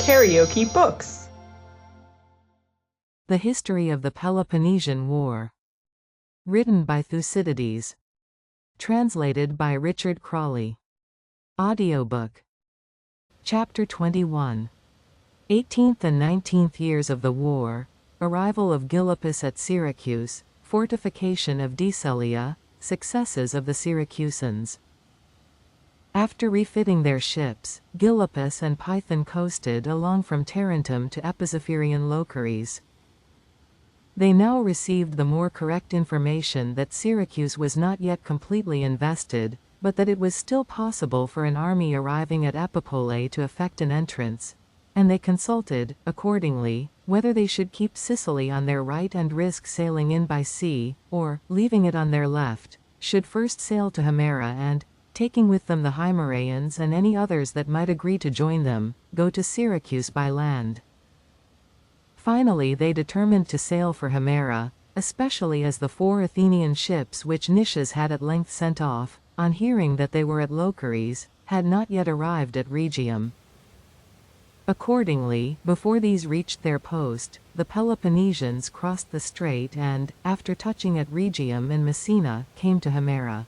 KaraokeBooks. The History of the Peloponnesian War. Written by Thucydides. Translated by Richard Crawley. Audiobook. Chapter 21. 18th and 19th years of the war. Arrival of Gylippus at Syracuse. Fortification of Decelia. Successes of the Syracusans. After refitting their ships, Gylippus and Python coasted along from Tarentum to Epizypherian Lochares. They now received the more correct information that Syracuse was not yet completely invested, but that it was still possible for an army arriving at Epipolae to effect an entrance, and they consulted, accordingly, whether they should keep Sicily on their right and risk sailing in by sea, or, leaving it on their left, should first sail to Himera and, taking with them the Himeraeans and any others that might agree to join them, go to Syracuse by land. Finally they determined to sail for Himera, especially as the 4 Athenian ships which Nicias had at length sent off, on hearing that they were at Lochares, had not yet arrived at Rhegium. Accordingly, before these reached their post, the Peloponnesians crossed the strait and, after touching at Rhegium and Messina, came to Himera.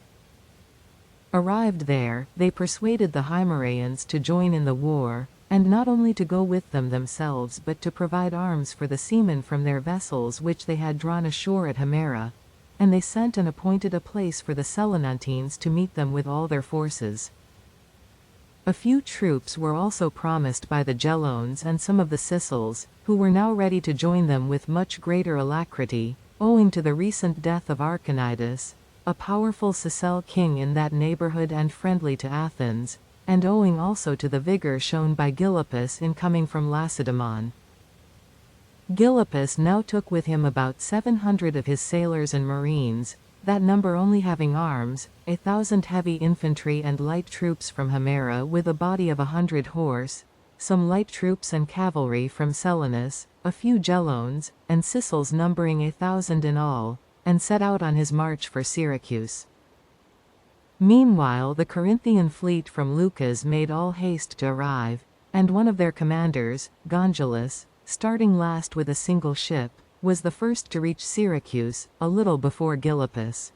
Arrived there, they persuaded the Himeraeans to join in the war, and not only to go with them themselves but to provide arms for the seamen from their vessels which they had drawn ashore at Himera, and they sent and appointed a place for the Selinuntines to meet them with all their forces. A few troops were also promised by the Gelones and some of the Sicels, who were now ready to join them with much greater alacrity, owing to the recent death of Archanidas, a powerful Sicel king in that neighborhood and friendly to Athens, and owing also to the vigor shown by Gylippus in coming from Lacedaemon. Gylippus now took with him about 700 of his sailors and marines, that number only having arms, 1,000 heavy infantry and light troops from Himera with a body of 100 horse, some light troops and cavalry from Selinus, a few Gelones, and Sicels numbering 1,000 in all, and set out on his march for Syracuse. Meanwhile the Corinthian fleet from Leucas made all haste to arrive, and one of their commanders, Gongelus, starting last with a single ship, was the first to reach Syracuse, a little before Gylippus.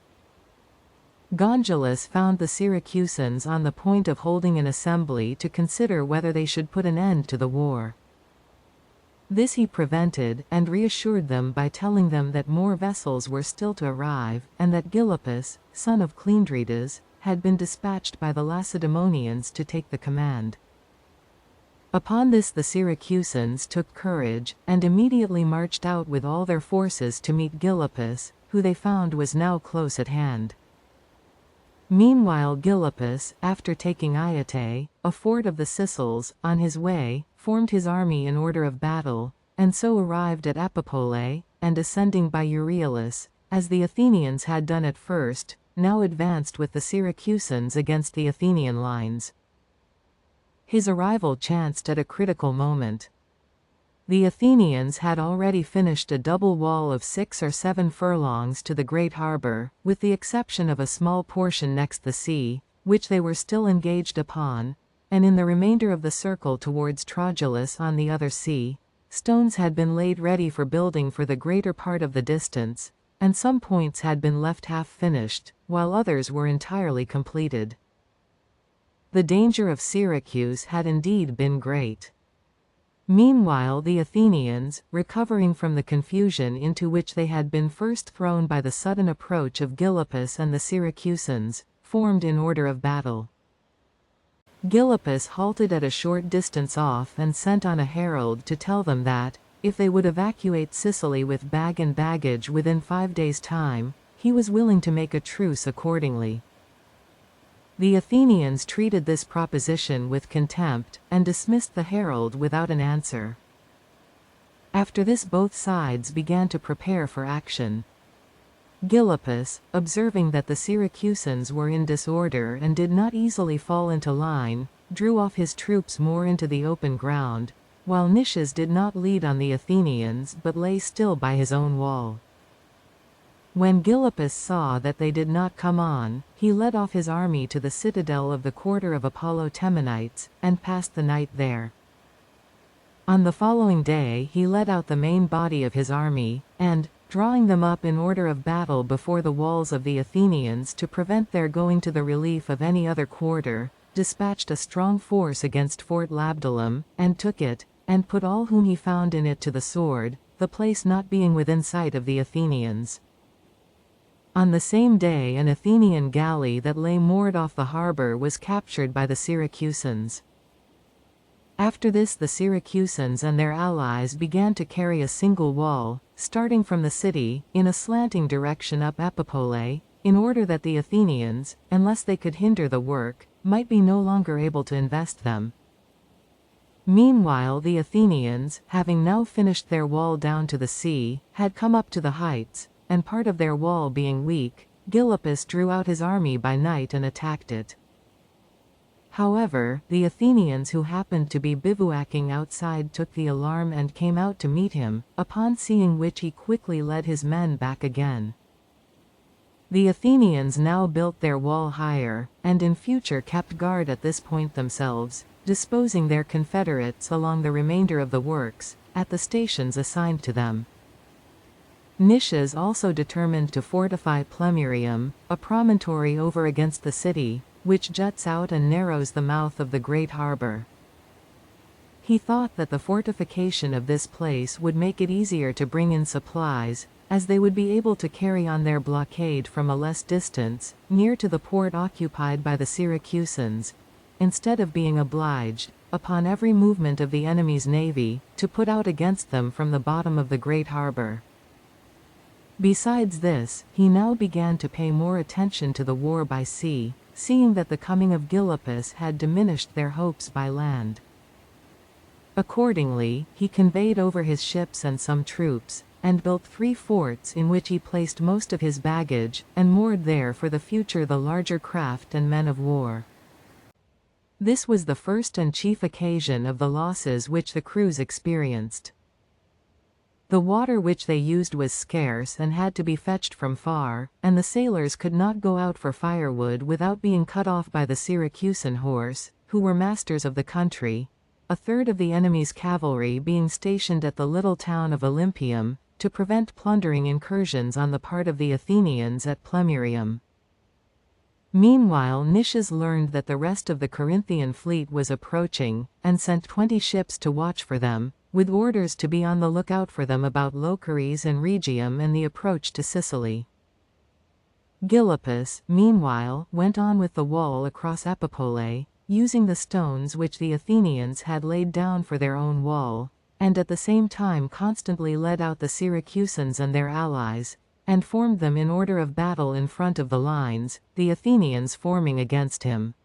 Gongelus found the Syracusans on the point of holding an assembly to consider whether they should put an end to the war. This he prevented, and reassured them by telling them that more vessels were still to arrive, and that Gylippus, son of Cleandridas, had been dispatched by the Lacedaemonians to take the command. Upon this the Syracusans took courage, and immediately marched out with all their forces to meet Gylippus, who they found was now close at hand. Meanwhile Gylippus, after taking Iatae, a fort of the Sicels, on his way, formed his army in order of battle, and so arrived at Epipolae, and ascending by Euryalus, as the Athenians had done at first, now advanced with the Syracusans against the Athenian lines. His arrival chanced at a critical moment. The Athenians had already finished a double wall of 6 or 7 furlongs to the great harbour, with the exception of a small portion next the sea, which they were still engaged upon, and in the remainder of the circle towards Trogelus on the other sea, stones had been laid ready for building for the greater part of the distance, and some points had been left half finished, while others were entirely completed. The danger of Syracuse had indeed been great. Meanwhile the Athenians, recovering from the confusion into which they had been first thrown by the sudden approach of Gylippus and the Syracusans, formed in order of battle. Gylippus halted at a short distance off and sent on a herald to tell them that, if they would evacuate Sicily with bag and baggage within 5 days' time, he was willing to make a truce accordingly. The Athenians treated this proposition with contempt, and dismissed the herald without an answer. After this both sides began to prepare for action. Gylippus, observing that the Syracusans were in disorder and did not easily fall into line, drew off his troops more into the open ground, while Nicias did not lead on the Athenians but lay still by his own wall. When Gylippus saw that they did not come on, he led off his army to the citadel of the quarter of Apollo Temenites, and passed the night there. On the following day he led out the main body of his army, and, drawing them up in order of battle before the walls of the Athenians to prevent their going to the relief of any other quarter, dispatched a strong force against Fort Labdalum, and took it, and put all whom he found in it to the sword, the place not being within sight of the Athenians. On the same day an Athenian galley that lay moored off the harbor was captured by the Syracusans. After this the Syracusans and their allies began to carry a single wall, starting from the city, in a slanting direction up Epipolae, in order that the Athenians, unless they could hinder the work, might be no longer able to invest them. Meanwhile the Athenians, having now finished their wall down to the sea, had come up to the heights, and part of their wall being weak, Gylippus drew out his army by night and attacked it. However, the Athenians who happened to be bivouacking outside took the alarm and came out to meet him, upon seeing which he quickly led his men back again. The Athenians now built their wall higher, and in future kept guard at this point themselves, disposing their confederates along the remainder of the works, at the stations assigned to them. Nicias also determined to fortify Plemmyrium, a promontory over against the city, which juts out and narrows the mouth of the great harbor. He thought that the fortification of this place would make it easier to bring in supplies, as they would be able to carry on their blockade from a less distance, near to the port occupied by the Syracusans, instead of being obliged, upon every movement of the enemy's navy, to put out against them from the bottom of the great harbor. Besides this, he now began to pay more attention to the war by sea, seeing that the coming of Gylippus had diminished their hopes by land. Accordingly, he conveyed over his ships and some troops, and built 3 forts in which he placed most of his baggage, and moored there for the future the larger craft and men of war. This was the first and chief occasion of the losses which the crews experienced. The water which they used was scarce and had to be fetched from far, and the sailors could not go out for firewood without being cut off by the Syracusan horse, who were masters of the country, a third of the enemy's cavalry being stationed at the little town of Olympium, to prevent plundering incursions on the part of the Athenians at Plemmyrium. Meanwhile Nicias learned that the rest of the Corinthian fleet was approaching, and sent 20 ships to watch for them, with orders to be on the lookout for them about Lochares and Rhegium and the approach to Sicily. Gylippus, meanwhile, went on with the wall across Epipolae, using the stones which the Athenians had laid down for their own wall, and at the same time constantly led out the Syracusans and their allies, and formed them in order of battle in front of the lines, the Athenians forming against him.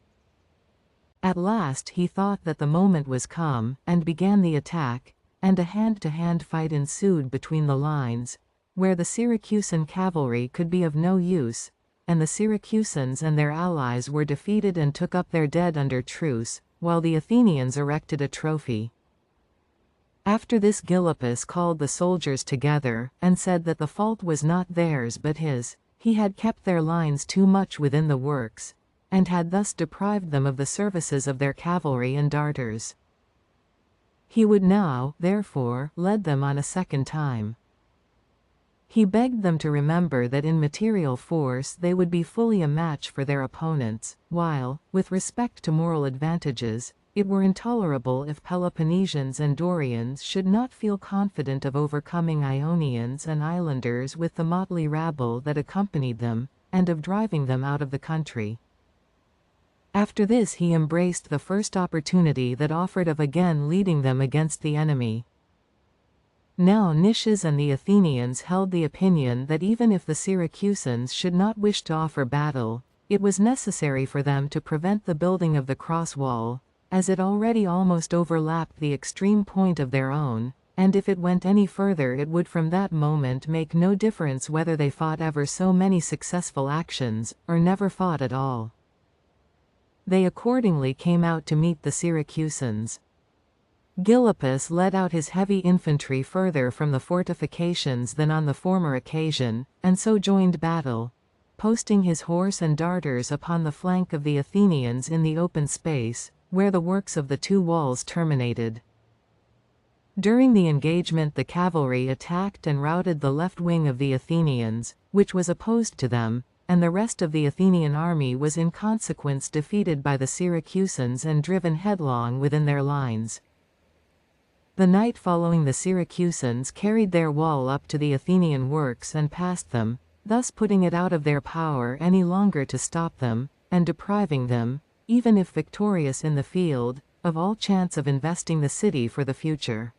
At last he thought that the moment was come, and began the attack, and a hand-to-hand fight ensued between the lines, where the Syracusan cavalry could be of no use, and the Syracusans and their allies were defeated and took up their dead under truce, while the Athenians erected a trophy. After this Gylippus called the soldiers together, and said that the fault was not theirs but his. He had kept their lines too much within the works, and had thus deprived them of the services of their cavalry and darters. He would now, therefore, lead them on a second time. He begged them to remember that in material force they would be fully a match for their opponents, while, with respect to moral advantages, it were intolerable if Peloponnesians and Dorians should not feel confident of overcoming Ionians and islanders with the motley rabble that accompanied them, and of driving them out of the country. After this he embraced the first opportunity that offered of again leading them against the enemy. Now Nicias and the Athenians held the opinion that even if the Syracusans should not wish to offer battle, it was necessary for them to prevent the building of the cross wall, as it already almost overlapped the extreme point of their own, and if it went any further it would from that moment make no difference whether they fought ever so many successful actions, or never fought at all. They accordingly came out to meet the Syracusans. Gylippus led out his heavy infantry further from the fortifications than on the former occasion, and so joined battle, posting his horse and darters upon the flank of the Athenians in the open space, where the works of the 2 walls terminated. During the engagement, the cavalry attacked and routed the left wing of the Athenians, which was opposed to them, and the rest of the Athenian army was in consequence defeated by the Syracusans and driven headlong within their lines. The night following, the Syracusans carried their wall up to the Athenian works and passed them, thus putting it out of their power any longer to stop them, and depriving them, even if victorious in the field, of all chance of investing the city for the future.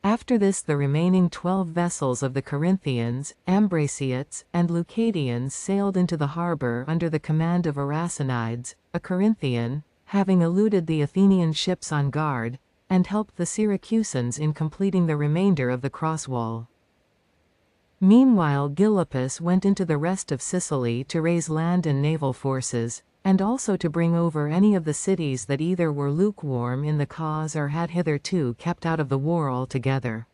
After this, the remaining 12 vessels of the Corinthians, Ambraciots, and Leucadians sailed into the harbor under the command of Aracinides, a Corinthian, having eluded the Athenian ships on guard, and helped the Syracusans in completing the remainder of the crosswall. Meanwhile, Gylippus went into the rest of Sicily to raise land and naval forces, and also to bring over any of the cities that either were lukewarm in the cause or had hitherto kept out of the war altogether.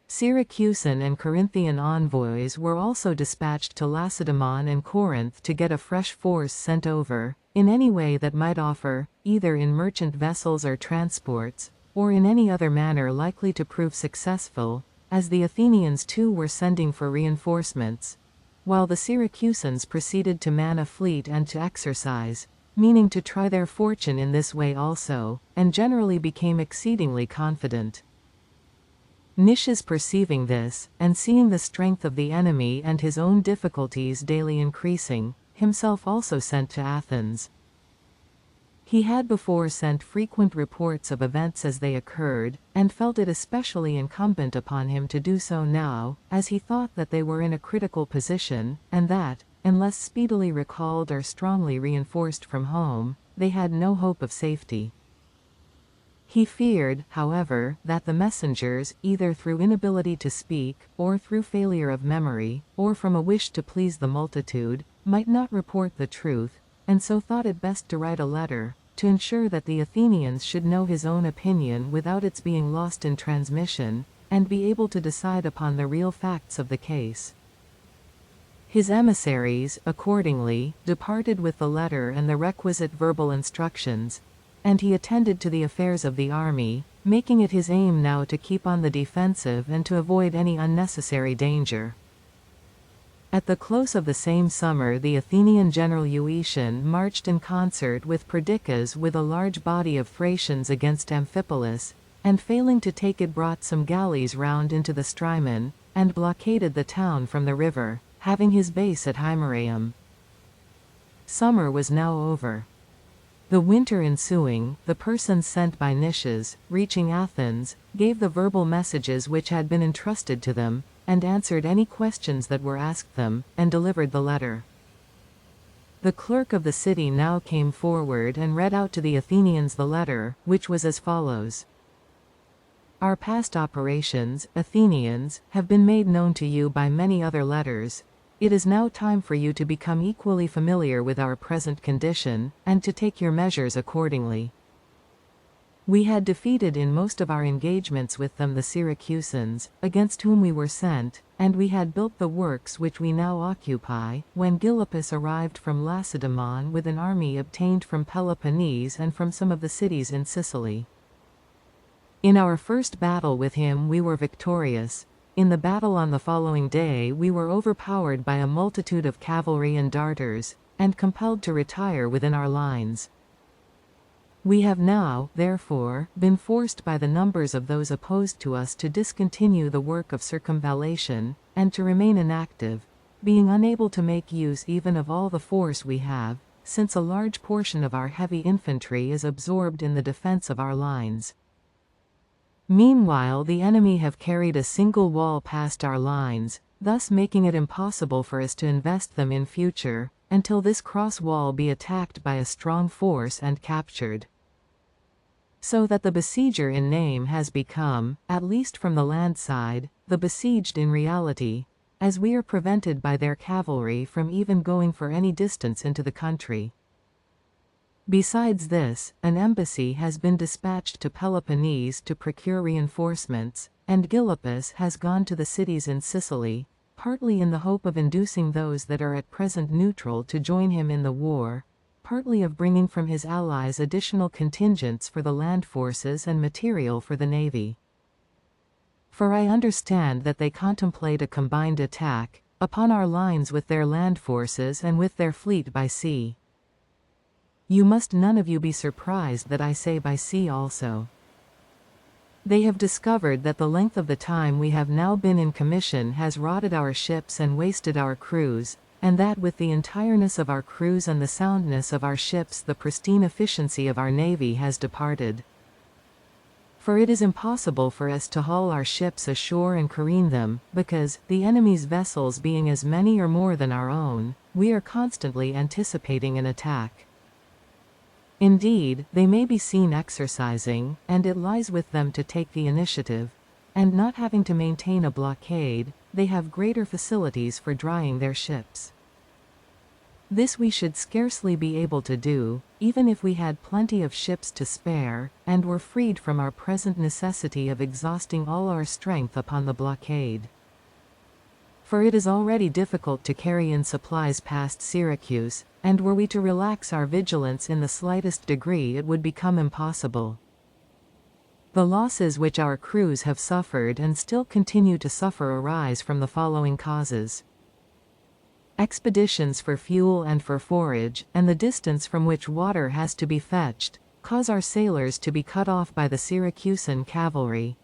Syracusan and Corinthian envoys were also dispatched to Lacedaemon and Corinth to get a fresh force sent over, in any way that might offer, either in merchant vessels or transports, or in any other manner likely to prove successful, as the Athenians too were sending for reinforcements, while the Syracusans proceeded to man a fleet and to exercise, meaning to try their fortune in this way also, and generally became exceedingly confident. Nicias, perceiving this, and seeing the strength of the enemy and his own difficulties daily increasing, himself also sent to Athens. He had before sent frequent reports of events as they occurred, and felt it especially incumbent upon him to do so now, as he thought that they were in a critical position, and that, unless speedily recalled or strongly reinforced from home, they had no hope of safety. He feared, however, that the messengers, either through inability to speak, or through failure of memory, or from a wish to please the multitude, might not report the truth, and so thought it best to write a letter, to ensure that the Athenians should know his own opinion without its being lost in transmission, and be able to decide upon the real facts of the case. His emissaries, accordingly, departed with the letter and the requisite verbal instructions, and he attended to the affairs of the army, making it his aim now to keep on the defensive and to avoid any unnecessary danger. At the close of the same summer, the Athenian general Euetian marched in concert with Perdiccas with a large body of Thracians against Amphipolis, and failing to take it, brought some galleys round into the Strymon, and blockaded the town from the river, having his base at Himeraeum. Summer was now over. The winter ensuing, the persons sent by Nicias, reaching Athens, gave the verbal messages which had been entrusted to them, and answered any questions that were asked them, and delivered the letter. The clerk of the city now came forward and read out to the Athenians the letter, which was as follows. Our past operations, Athenians, have been made known to you by many other letters. It is now time for you to become equally familiar with our present condition, and to take your measures accordingly. We had defeated in most of our engagements with them the Syracusans, against whom we were sent, and we had built the works which we now occupy, when Gylippus arrived from Lacedaemon with an army obtained from Peloponnese and from some of the cities in Sicily. In our first battle with him we were victorious. In the battle on the following day we were overpowered by a multitude of cavalry and darters, and compelled to retire within our lines. We have now, therefore, been forced by the numbers of those opposed to us to discontinue the work of circumvallation, and to remain inactive, being unable to make use even of all the force we have, since a large portion of our heavy infantry is absorbed in the defense of our lines. Meanwhile, the enemy have carried a single wall past our lines, thus making it impossible for us to invest them in future, until this cross wall be attacked by a strong force and captured. So that the besieger in name has become, at least from the land side, the besieged in reality, as we are prevented by their cavalry from even going for any distance into the country. Besides this, an embassy has been dispatched to Peloponnese to procure reinforcements, and Gylippus has gone to the cities in Sicily, partly in the hope of inducing those that are at present neutral to join him in the war, partly of bringing from his allies additional contingents for the land forces and material for the navy. For I understand that they contemplate a combined attack upon our lines with their land forces and with their fleet by sea. You must none of you be surprised that I say by sea also. They have discovered that the length of the time we have now been in commission has rotted our ships and wasted our crews, and that with the entireness of our crews and the soundness of our ships the pristine efficiency of our navy has departed. For it is impossible for us to haul our ships ashore and careen them, because, the enemy's vessels being as many or more than our own, we are constantly anticipating an attack. Indeed, they may be seen exercising, and it lies with them to take the initiative, and not having to maintain a blockade, they have greater facilities for drying their ships. This we should scarcely be able to do, even if we had plenty of ships to spare, and were freed from our present necessity of exhausting all our strength upon the blockade. For it is already difficult to carry in supplies past Syracuse, and were we to relax our vigilance in the slightest degree it would become impossible. The losses which our crews have suffered and still continue to suffer arise from the following causes. Expeditions for fuel and for forage, and the distance from which water has to be fetched, cause our sailors to be cut off by the Syracusan cavalry.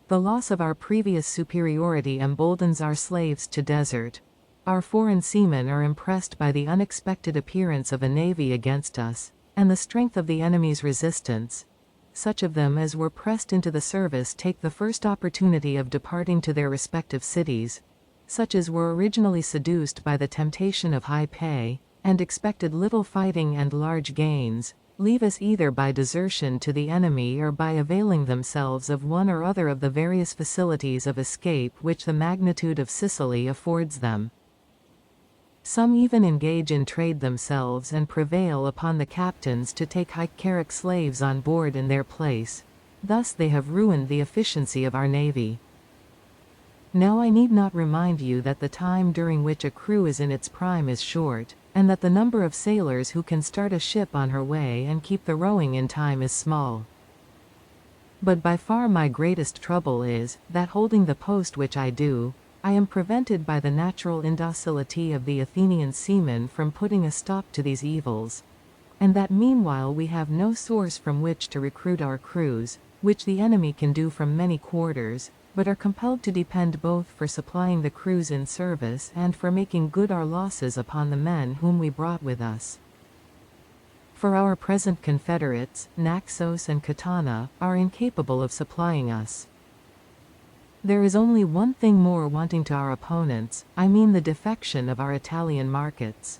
The loss of our previous superiority emboldens our slaves to desert. Our foreign seamen are impressed by the unexpected appearance of a navy against us, and the strength of the enemy's resistance. Such of them as were pressed into the service take the first opportunity of departing to their respective cities. Such as were originally seduced by the temptation of high pay, and expected little fighting and large gains, leave us either by desertion to the enemy or by availing themselves of one or other of the various facilities of escape which the magnitude of Sicily affords them. Some even engage in trade themselves and prevail upon the captains to take Hyceric slaves on board in their place. Thus they have ruined the efficiency of our navy. Now I need not remind you that the time during which a crew is in its prime is short, and that the number of sailors who can start a ship on her way and keep the rowing in time is small. But by far my greatest trouble is, that holding the post which I do, I am prevented by the natural indocility of the Athenian seamen from putting a stop to these evils, and that meanwhile we have no source from which to recruit our crews, which the enemy can do from many quarters, but are compelled to depend both for supplying the crews in service and for making good our losses upon the men whom we brought with us. For our present confederates, Naxos and Catana, are incapable of supplying us. There is only one thing more wanting to our opponents, I mean the defection of our Italian markets.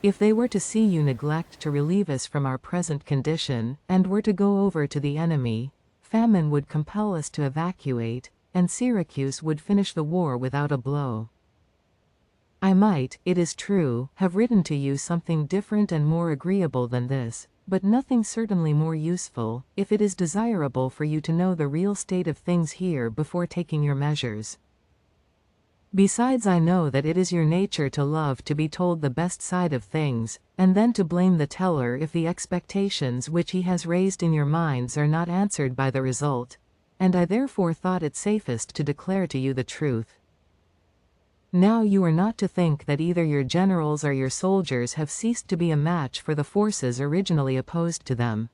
If they were to see you neglect to relieve us from our present condition, and were to go over to the enemy, famine would compel us to evacuate, and Syracuse would finish the war without a blow. I might, it is true, have written to you something different and more agreeable than this, but nothing certainly more useful, if it is desirable for you to know the real state of things here before taking your measures. Besides, I know that it is your nature to love to be told the best side of things, and then to blame the teller if the expectations which he has raised in your minds are not answered by the result, and I therefore thought it safest to declare to you the truth. Now you are not to think that either your generals or your soldiers have ceased to be a match for the forces originally opposed to them.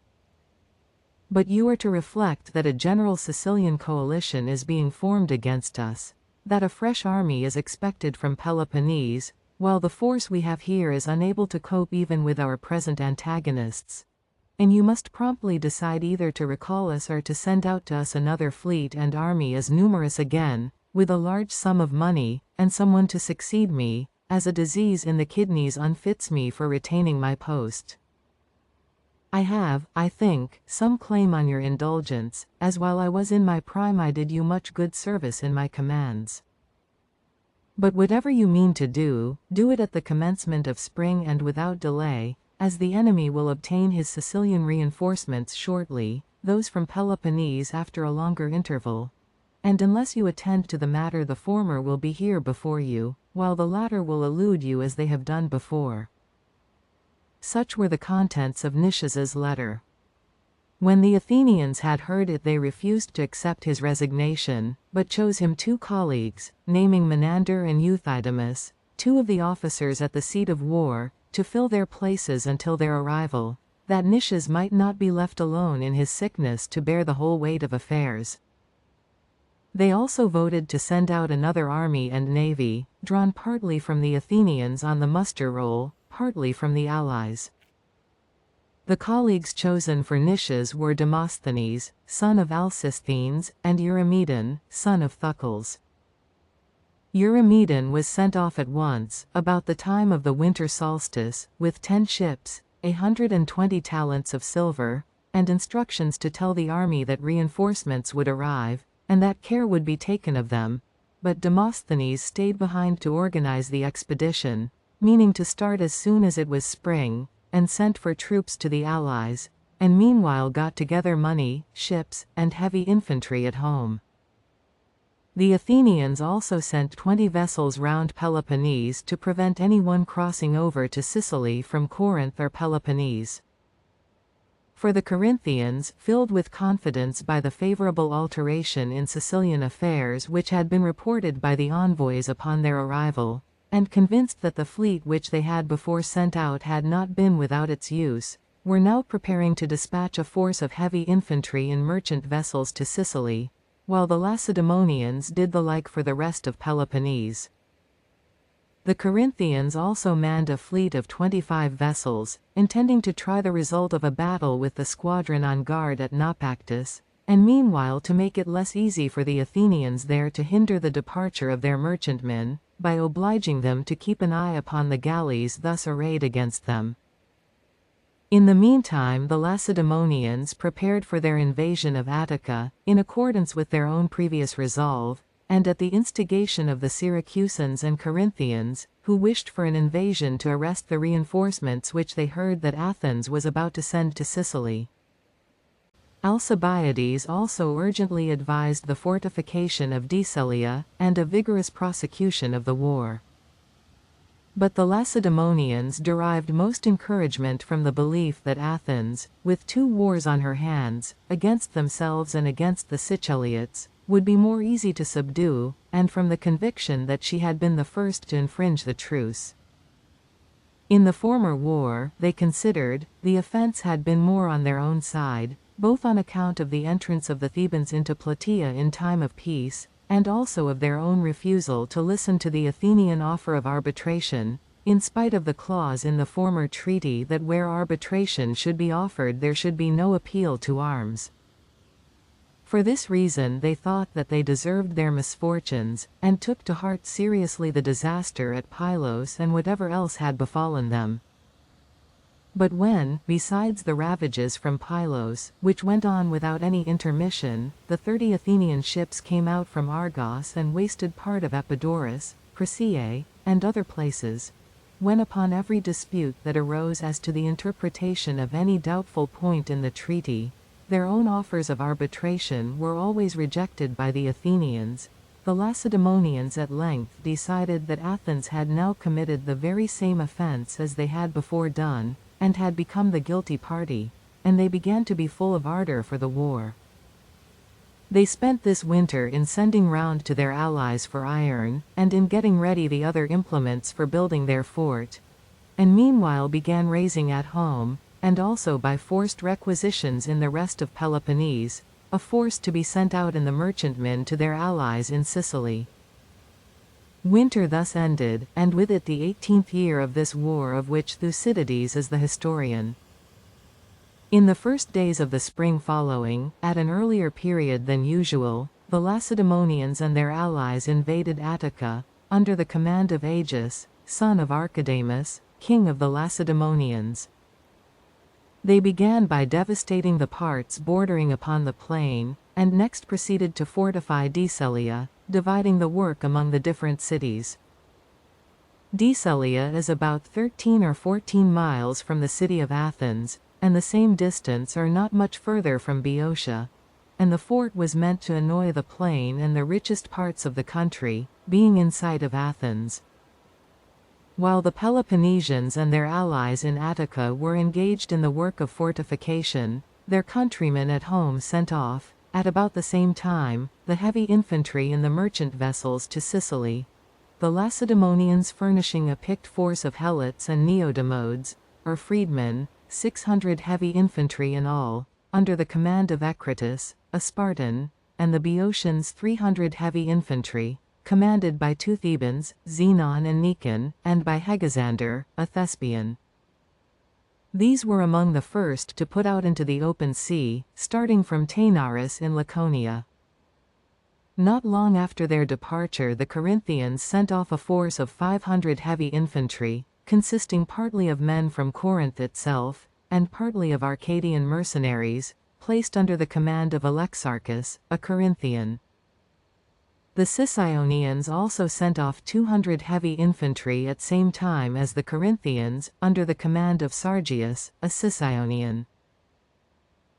But you are to reflect that a general Sicilian coalition is being formed against us, that a fresh army is expected from Peloponnese, while the force we have here is unable to cope even with our present antagonists. And you must promptly decide either to recall us or to send out to us another fleet and army as numerous again, with a large sum of money, and someone to succeed me, as a disease in the kidneys unfits me for retaining my post. I have, I think, some claim on your indulgence, as while I was in my prime I did you much good service in my commands. But whatever you mean to do, do it at the commencement of spring and without delay, as the enemy will obtain his Sicilian reinforcements shortly, those from Peloponnese after a longer interval. And unless you attend to the matter, the former will be here before you, while the latter will elude you as they have done before. Such were the contents of Nicias's letter. When the Athenians had heard it, they refused to accept his resignation, but chose him 2 colleagues, naming Menander and Euthydemus, 2 of the officers at the seat of war, to fill their places until their arrival, that Nicias might not be left alone in his sickness to bear the whole weight of affairs. They also voted to send out another army and navy, drawn partly from the Athenians on the muster roll, partly from the allies. The colleagues chosen for Nicias were Demosthenes, son of Alcisthenes, and Eurymedon, son of Thucydides. Eurymedon was sent off at once, about the time of the winter solstice, with 10 ships, 120 talents of silver, and instructions to tell the army that reinforcements would arrive, and that care would be taken of them. But Demosthenes stayed behind to organize the expedition, meaning to start as soon as it was spring, and sent for troops to the allies, and meanwhile got together money, ships, and heavy infantry at home. The Athenians also sent 20 vessels round Peloponnese to prevent anyone crossing over to Sicily from Corinth or Peloponnese. For the Corinthians, filled with confidence by the favorable alteration in Sicilian affairs which had been reported by the envoys upon their arrival, and convinced that the fleet which they had before sent out had not been without its use, were now preparing to dispatch a force of heavy infantry and merchant vessels to Sicily, while the Lacedaemonians did the like for the rest of Peloponnese. The Corinthians also manned a fleet of 25 vessels, intending to try the result of a battle with the squadron on guard at Naupactus, and meanwhile to make it less easy for the Athenians there to hinder the departure of their merchantmen, by obliging them to keep an eye upon the galleys thus arrayed against them. In the meantime the Lacedaemonians prepared for their invasion of Attica, in accordance with their own previous resolve, and at the instigation of the Syracusans and Corinthians, who wished for an invasion to arrest the reinforcements which they heard that Athens was about to send to Sicily. Alcibiades also urgently advised the fortification of Decelia, and a vigorous prosecution of the war. But the Lacedaemonians derived most encouragement from the belief that Athens, with 2 wars on her hands, against themselves and against the Siceliots, would be more easy to subdue, and from the conviction that she had been the first to infringe the truce. In the former war, they considered, the offense had been more on their own side, both on account of the entrance of the Thebans into Plataea in time of peace, and also of their own refusal to listen to the Athenian offer of arbitration, in spite of the clause in the former treaty that where arbitration should be offered there should be no appeal to arms. For this reason they thought that they deserved their misfortunes, and took to heart seriously the disaster at Pylos and whatever else had befallen them. But when, besides the ravages from Pylos, which went on without any intermission, the 30 Athenian ships came out from Argos and wasted part of Epidaurus, Chrysae, and other places, when upon every dispute that arose as to the interpretation of any doubtful point in the treaty, their own offers of arbitration were always rejected by the Athenians, the Lacedaemonians at length decided that Athens had now committed the very same offense as they had before done, and had become the guilty party, and they began to be full of ardor for the war. They spent this winter in sending round to their allies for iron, and in getting ready the other implements for building their fort, and meanwhile began raising at home, and also by forced requisitions in the rest of Peloponnese, a force to be sent out in the merchantmen to their allies in Sicily. Winter thus ended, and with it the 18th year of this war of which Thucydides is the historian. In the first days of the spring following, at an earlier period than usual, the Lacedaemonians and their allies invaded Attica, under the command of Agis, son of Archidamus, king of the Lacedaemonians. They began by devastating the parts bordering upon the plain, and next proceeded to fortify Decelia, dividing the work among the different cities. Decelia is about 13 or 14 miles from the city of Athens, and the same distance or not much further from Boeotia, and the fort was meant to annoy the plain and the richest parts of the country, being in sight of Athens. While the Peloponnesians and their allies in Attica were engaged in the work of fortification, their countrymen at home sent off, at about the same time, the heavy infantry in the merchant vessels to Sicily. The Lacedaemonians furnishing a picked force of helots and neodamodes, or freedmen, 600 heavy infantry in all, under the command of Ecratus, a Spartan, and the Boeotians 300 heavy infantry, commanded by two Thebans, Xenon and Nikon, and by Hegesander, a Thespian. These were among the first to put out into the open sea, starting from Taenarus in Laconia. Not long after their departure, the Corinthians sent off a force of 500 heavy infantry, consisting partly of men from Corinth itself, and partly of Arcadian mercenaries, placed under the command of Alexarchus, a Corinthian. The Sicyonians also sent off 200 heavy infantry at same time as the Corinthians, under the command of Sargius, a Sicyonian.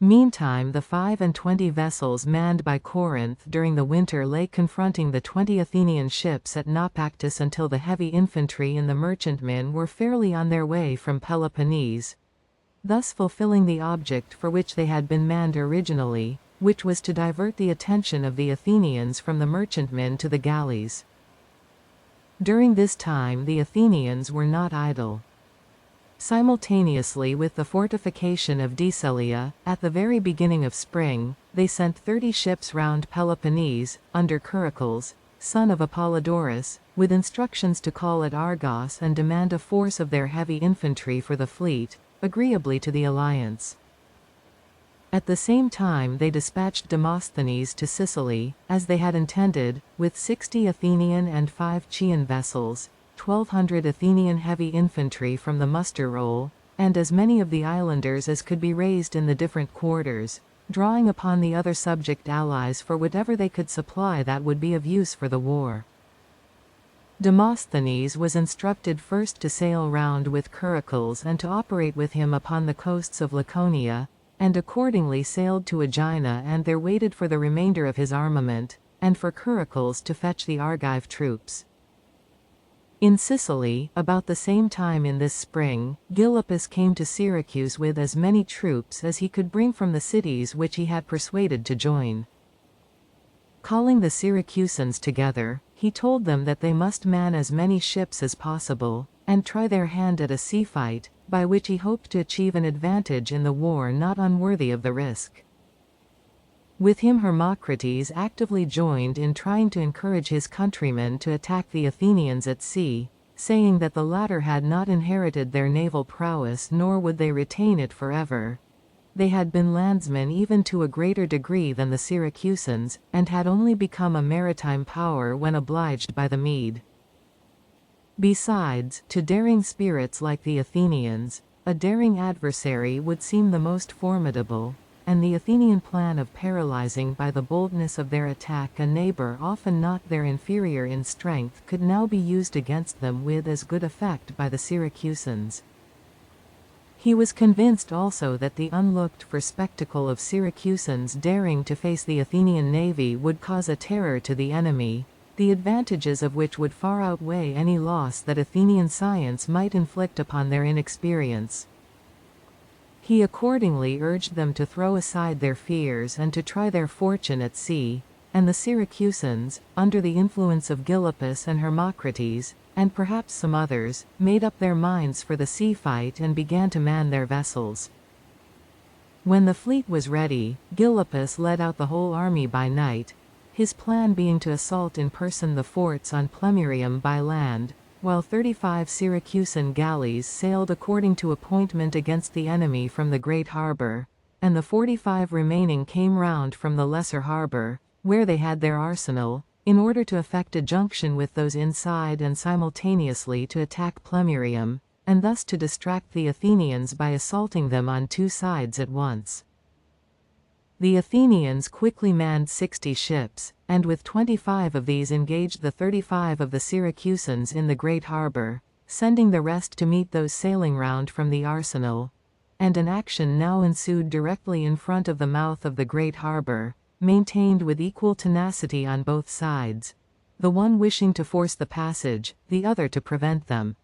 Meantime, the 25 vessels manned by Corinth during the winter lay confronting the 20 Athenian ships at Naupactus until the heavy infantry and the merchantmen were fairly on their way from Peloponnese, thus fulfilling the object for which they had been manned originally, which was to divert the attention of the Athenians from the merchantmen to the galleys. During this time the Athenians were not idle. Simultaneously with the fortification of Decelia, at the very beginning of spring, they sent 30 ships round Peloponnese, under Curicles, son of Apollodorus, with instructions to call at Argos and demand a force of their heavy infantry for the fleet, agreeably to the alliance. At the same time they dispatched Demosthenes to Sicily, as they had intended, with 60 Athenian and 5 Chian vessels, 1,200 Athenian heavy infantry from the muster roll, and as many of the islanders as could be raised in the different quarters, drawing upon the other subject allies for whatever they could supply that would be of use for the war. Demosthenes was instructed first to sail round with Curicles and to operate with him upon the coasts of Laconia, and accordingly sailed to Aegina and there waited for the remainder of his armament, and for Curicles to fetch the Argive troops. In Sicily, about the same time in this spring, Gylippus came to Syracuse with as many troops as he could bring from the cities which he had persuaded to join. Calling the Syracusans together, he told them that they must man as many ships as possible, and try their hand at a sea fight, by which he hoped to achieve an advantage in the war not unworthy of the risk. With him Hermocrates actively joined in trying to encourage his countrymen to attack the Athenians at sea, saying that the latter had not inherited their naval prowess nor would they retain it forever. They had been landsmen even to a greater degree than the Syracusans, and had only become a maritime power when obliged by the Mede. Besides, to daring spirits like the Athenians, a daring adversary would seem the most formidable, and the Athenian plan of paralyzing by the boldness of their attack a neighbor often not their inferior in strength could now be used against them with as good effect by the Syracusans. He was convinced also that the unlooked-for spectacle of Syracusans daring to face the Athenian navy would cause a terror to the enemy, the advantages of which would far outweigh any loss that Athenian science might inflict upon their inexperience. He accordingly urged them to throw aside their fears and to try their fortune at sea, and the Syracusans, under the influence of Gylippus and Hermocrates, and perhaps some others, made up their minds for the sea fight and began to man their vessels. When the fleet was ready, Gylippus led out the whole army by night, his plan being to assault in person the forts on Plemmyrium by land, while 35 Syracusan galleys sailed according to appointment against the enemy from the great harbour, and the 45 remaining came round from the lesser harbour, where they had their arsenal, in order to effect a junction with those inside and simultaneously to attack Plemmyrium, and thus to distract the Athenians by assaulting them on 2 sides at once. The Athenians quickly manned 60 ships, and with 25 of these engaged the 35 of the Syracusans in the great harbour, sending the rest to meet those sailing round from the arsenal, and an action now ensued directly in front of the mouth of the great harbour, maintained with equal tenacity on both sides, the one wishing to force the passage, the other to prevent them.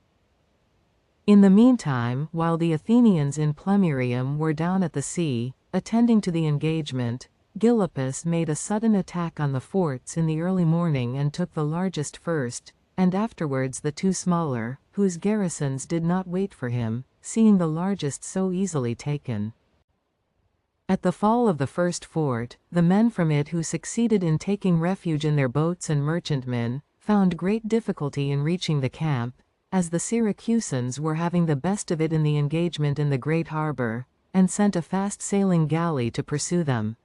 In the meantime, while the Athenians in Plemmyrium were down at the sea, attending to the engagement, Gylippus made a sudden attack on the forts in the early morning and took the largest first, and afterwards the two smaller, whose garrisons did not wait for him, seeing the largest so easily taken. At the fall of the first fort, the men from it who succeeded in taking refuge in their boats and merchantmen, found great difficulty in reaching the camp, as the Syracusans were having the best of it in the engagement in the great harbor, and sent a fast-sailing galley to pursue them.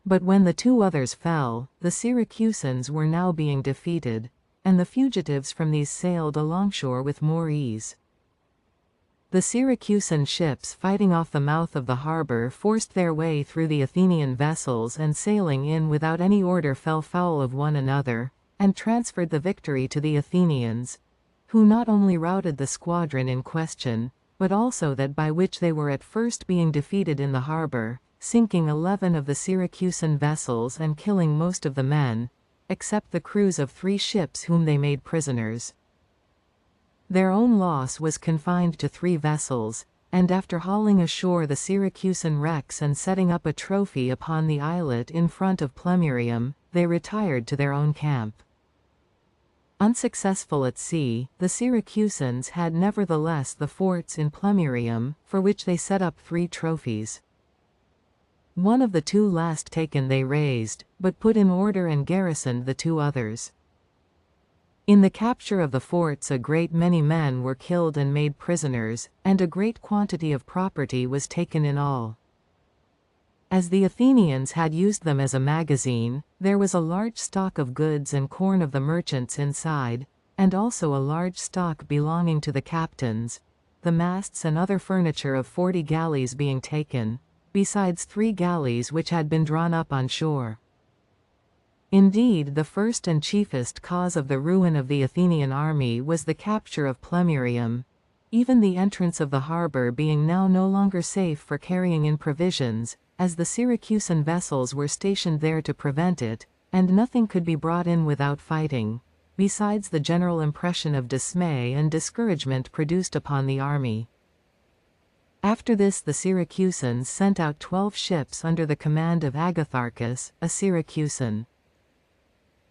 But when the two others fell, the Syracusans were now being defeated, and the fugitives from these sailed alongshore with more ease. The Syracusan ships fighting off the mouth of the harbor forced their way through the Athenian vessels and sailing in without any order fell foul of one another, and transferred the victory to the Athenians, who not only routed the squadron in question, but also that by which they were at first being defeated in the harbor, sinking 11 of the Syracusan vessels and killing most of the men, except the crews of 3 ships whom they made prisoners. Their own loss was confined to 3 vessels, and after hauling ashore the Syracusan wrecks and setting up a trophy upon the islet in front of Plemmyrium, they retired to their own camp. Unsuccessful at sea, the Syracusans had nevertheless the forts in Plemmyrium, for which they set up 3 trophies. One of the 2 last taken they razed, but put in order and garrisoned the 2 others. In the capture of the forts a great many men were killed and made prisoners, and a great quantity of property was taken in all. As the Athenians had used them as a magazine, there was a large stock of goods and corn of the merchants inside, and also a large stock belonging to the captains, the masts and other furniture of 40 galleys being taken, besides 3 galleys which had been drawn up on shore. Indeed, the first and chiefest cause of the ruin of the Athenian army was the capture of Plemmyrium, even the entrance of the harbor being now no longer safe for carrying in provisions, as the Syracusan vessels were stationed there to prevent it, and nothing could be brought in without fighting, besides the general impression of dismay and discouragement produced upon the army. After this the Syracusans sent out 12 ships under the command of Agatharchus, a Syracusan.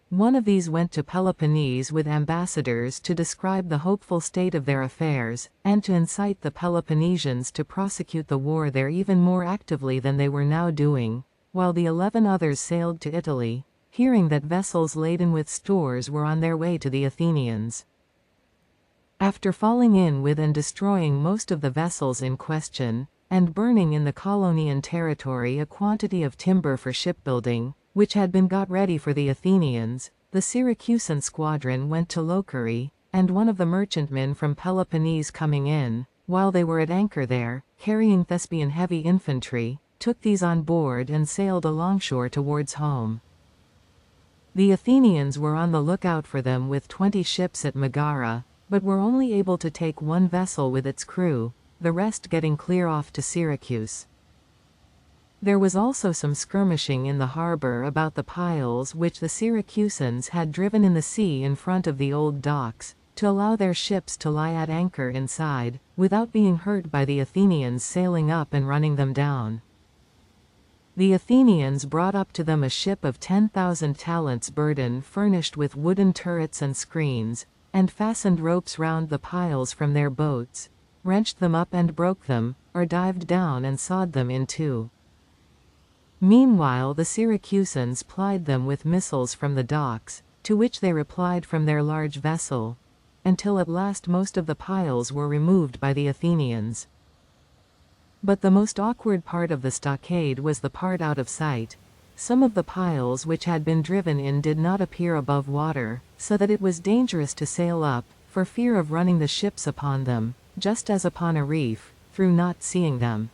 One of these went to Peloponnese with ambassadors to describe the hopeful state of their affairs, and to incite the Peloponnesians to prosecute the war there even more actively than they were now doing, while the 11 others sailed to Italy, hearing that vessels laden with stores were on their way to the Athenians. After falling in with and destroying most of the vessels in question, and burning in the Colonian territory a quantity of timber for shipbuilding, which had been got ready for the Athenians, the Syracusan squadron went to Locri, and one of the merchantmen from Peloponnese coming in, while they were at anchor there, carrying Thespian heavy infantry, took these on board and sailed alongshore towards home. The Athenians were on the lookout for them with 20 ships at Megara, but were only able to take 1 vessel with its crew, the rest getting clear off to Syracuse. There was also some skirmishing in the harbor about the piles which the Syracusans had driven in the sea in front of the old docks, to allow their ships to lie at anchor inside, without being hurt by the Athenians sailing up and running them down. The Athenians brought up to them a ship of 10,000 talents burden furnished with wooden turrets and screens, and fastened ropes round the piles from their boats, wrenched them up and broke them, or dived down and sawed them in 2. Meanwhile the Syracusans plied them with missiles from the docks, to which they replied from their large vessel, until at last most of the piles were removed by the Athenians. But the most awkward part of the stockade was the part out of sight. Some of the piles which had been driven in did not appear above water, so that it was dangerous to sail up, for fear of running the ships upon them, just as upon a reef, through not seeing them.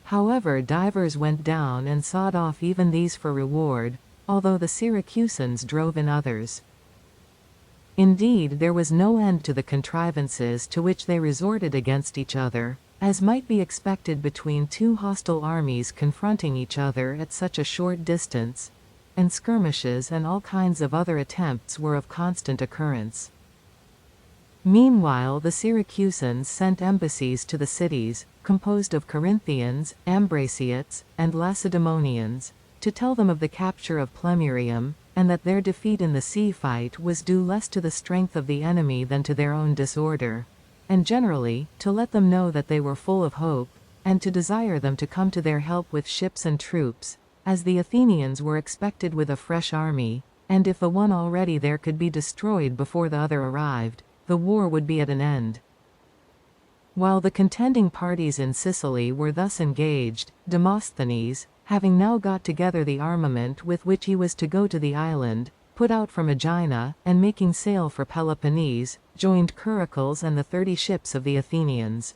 However, divers went down and sawed off even these for reward, although the Syracusans drove in others. Indeed, there was no end to the contrivances to which they resorted against each other, as might be expected between 2 hostile armies confronting each other at such a short distance, and skirmishes and all kinds of other attempts were of constant occurrence. Meanwhile the Syracusans sent embassies to the cities, composed of Corinthians, Ambraciots, and Lacedaemonians, to tell them of the capture of Plemmyrium, and that their defeat in the sea fight was due less to the strength of the enemy than to their own disorder, and generally, to let them know that they were full of hope, and to desire them to come to their help with ships and troops, as the Athenians were expected with a fresh army, and if the one already there could be destroyed before the other arrived, the war would be at an end. While the contending parties in Sicily were thus engaged, Demosthenes, having now got together the armament with which he was to go to the island, put out from Aegina, and making sail for Peloponnese, joined Curicles and the 30 ships of the Athenians.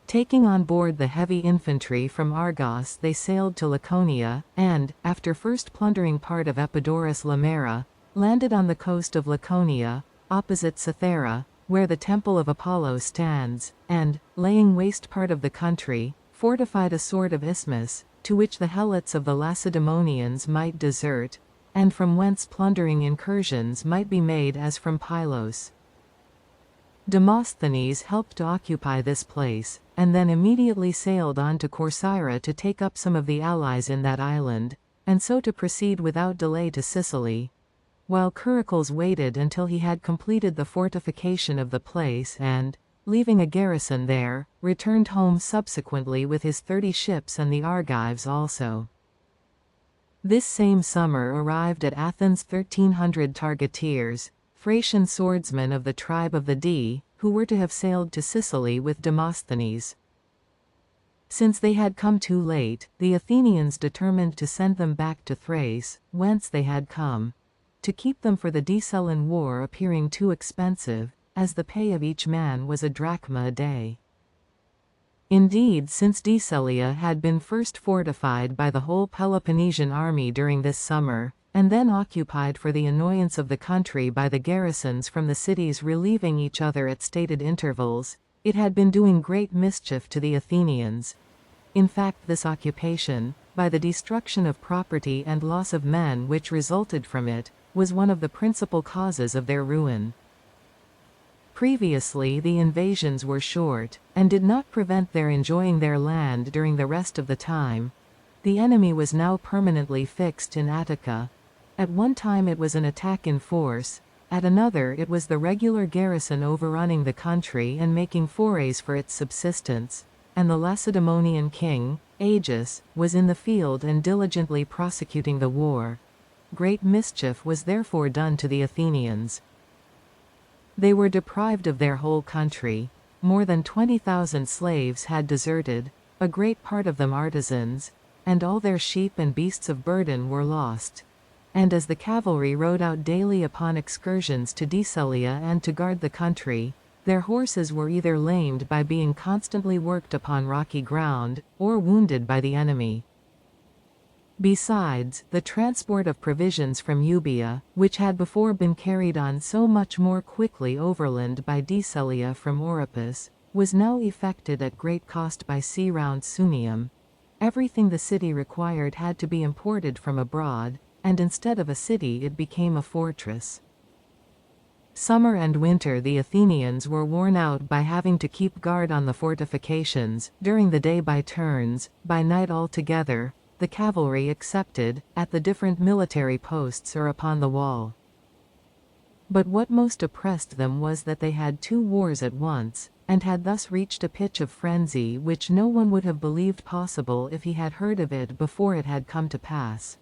Taking on board the heavy infantry from Argos, they sailed to Laconia, and, after first plundering part of Epidaurus Limera, landed on the coast of Laconia, opposite Cythera, where the temple of Apollo stands, and, laying waste part of the country, fortified a sort of isthmus, to which the helots of the Lacedaemonians might desert, and from whence plundering incursions might be made as from Pylos. Demosthenes helped to occupy this place, and then immediately sailed on to Corcyra to take up some of the allies in that island, and so to proceed without delay to Sicily, while Curicles waited until he had completed the fortification of the place and, leaving a garrison there, returned home subsequently with his 30 ships and the Argives also. This same summer arrived at Athens 1,300 targeteers, Thracian swordsmen of the tribe of the Dii, who were to have sailed to Sicily with Demosthenes. Since they had come too late, the Athenians determined to send them back to Thrace, whence they had come, to keep them for the Decelean war appearing too expensive, as the pay of each man was a drachma a day. Indeed, since Decelia had been first fortified by the whole Peloponnesian army during this summer, and then occupied for the annoyance of the country by the garrisons from the cities relieving each other at stated intervals, it had been doing great mischief to the Athenians. In fact, this occupation, by the destruction of property and loss of men which resulted from it, was one of the principal causes of their ruin. Previously the invasions were short, and did not prevent their enjoying their land during the rest of the time. The enemy was now permanently fixed in Attica. At one time it was an attack in force, at another it was the regular garrison overrunning the country and making forays for its subsistence, and the Lacedaemonian king, Agis, was in the field and diligently prosecuting the war. Great mischief was therefore done to the Athenians. They were deprived of their whole country. More than 20,000 slaves had deserted, a great part of them artisans, and all their sheep and beasts of burden were lost. And as the cavalry rode out daily upon excursions to Decelia and to guard the country, their horses were either lamed by being constantly worked upon rocky ground, or wounded by the enemy. Besides, the transport of provisions from Euboea, which had before been carried on so much more quickly overland by Decelia from Oropus, was now effected at great cost by sea round Sunium. Everything the city required had to be imported from abroad, and instead of a city it became a fortress. Summer and winter the Athenians were worn out by having to keep guard on the fortifications, during the day by turns, by night altogether, the cavalry excepted, at the different military posts or upon the wall. But what most oppressed them was that they had 2 wars at once, and had thus reached a pitch of frenzy which no one would have believed possible if he had heard of it before it had come to pass.